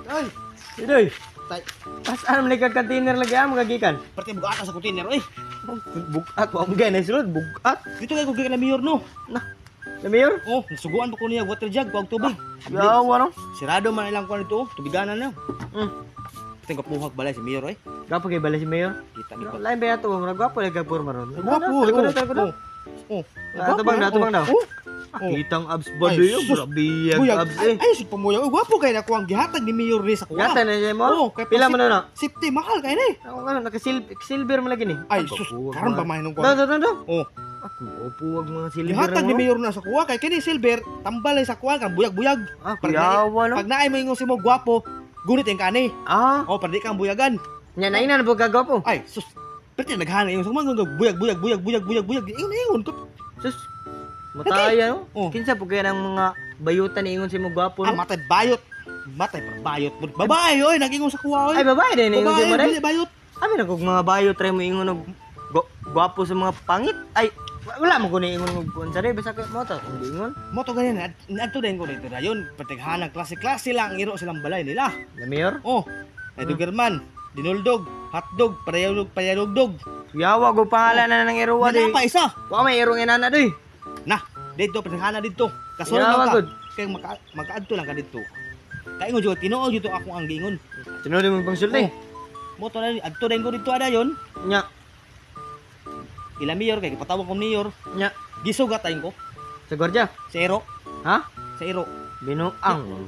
Ay, Idoy, tay. asaan man container lagi ang magagikan? Perti bugat sa container oy. Bugat ko ang ganay sulod, bugat. Dito kay kay na mayor no. Na, na mayor? Oh, nasuguan pa ko niya water jug pag tubig. Yawa no. Sirado man ilang kuan ito, tubiganan na. Hmm. Tingko puhag balay si mayor oy. Gapo kay bala si mayor. Kita dito. Lain ba yato, murag gwapo lagi kag porma ron. Gwapo. Talikod. Oh. Natubang daw. Oh. Kitang abs ba Ay, doyo? sus. Grabe ang Buyag. abs eh. Ay, sud pamuya. Oh, gwapo kay na ko ang gihatag ni mayor ni sa kuha. Gata na siya mo? Oo, kay Pila man na? Safety mahal kay ni. Ako nga, naka-silver mo lagi ni. Ay, sus, karon ba mahinong ko? Daw. Oh, Ako, opo, wag mga silver gihatag ni mo. mayor na sa kuha kay kini silver tambal ay sa kuha kan buyag-buyag. Ah, Pag kuyawa no? Pag naay mo ingon si mo gwapo, gunit ang kani. Ah, Oh, para di kang buyagan. nya na ina na po kagwapo. Ay, sus. Pwede naghana yung sa mga buyag. Ingon ko. Sus, mataya no? Oh. Kinsa po kaya ng mga bayutan ni ingon si mo gwapo Ah, no? matay bayot. Matay pa bayot. Babae oy, nagingon sa kuha oy. Ay, babae din ingon si mo Babae, dai. dili bayot. Abi na kog mga bayot try mo ingon og gwapo sa mga pangit. Ay, wala mo ko ni ingon og kunsa dai basta kay mo to. Hindi ingon. Mo to ganyan, adto din ko dito dayon. Patighanang klase-klase lang iro silang balay nila. Na mayor? Oh, ay dugerman, dinuldog, hotdog, payalugdog. Yawa go pangalan na nang iruwa Wala di. pa isa. Wa may irong inana doy. Nah, dito patighana dito. Kasulod Yawa, lang ka. good. Kay makaadto lang ka dito. Kay ingon jud tinuod jud ako ang giingon. Tinuli mo pang sulti. Mo to na adto din ko dito ada yon. Nya, Ila mayor kay patawag ko mayor. nya. Gisugat ayin ko. Sa gwardiya. Sa ero, Ha? sa ero. Binuang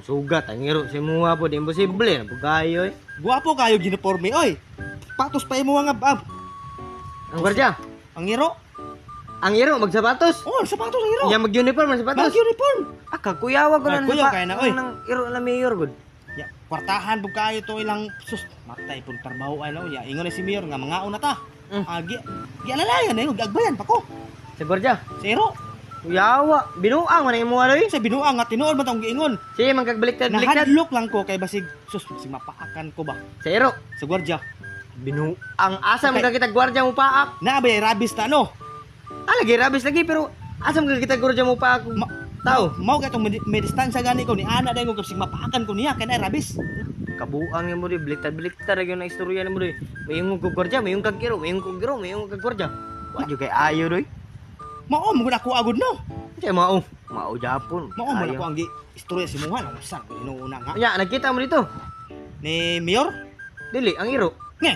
sugat ang iro si muwa po di imposible na pugayo eh. Guwapo kayo uniforme oy. Patos pa imo nga ab. Ang gwardiya, Ang ero. ang iro magsapatos. Oh, sapatos ang ero. Iya mag-uniform ang sapatos. Mag-uniform. Aka kuyawa ko Ay, na kuyaw kaya na, oy. Nang iro na mayor gud. Ya, kwartahan pug kayo to ilang sus matay pud trabaho ano ya. Ingon na si mayor nga mga una ta. Agi. Gialalayan na gagbayan pa ko. Sa gwardiya, Sa ero. kuyawa, binuang man ang imuha doy. Sa binuang nga tinuod man tong giingon. Sige man kagbaliktad baliktad. Nahadlok lang ko kay basig sus si mapaakan ko ba Sa iro, sa gwardiya. binuang asa man Okay. ka kita gwardiya mo paak. Naabay rabis ta no. Lagi rabis lagi pero asa man ka kita gwardiya mo paak. Tao, Mao ka tong may distansya gani ko ni ana dai ko kasi mapaakan ko niya kay na rabis. kabuang mo di baliktad lagi na istorya mo di. Mayong ko gwardiya, mayong kag iro, mayong kag gwardiya. Wa jud kay ayo doy. Mao mo ako agud no. Kaya mao Japon. Mao mo ako ang istorya si Muhan ang usan inuuna nga Nya, nakita mo dito. ni mayor. Dili, ang iro. Nge.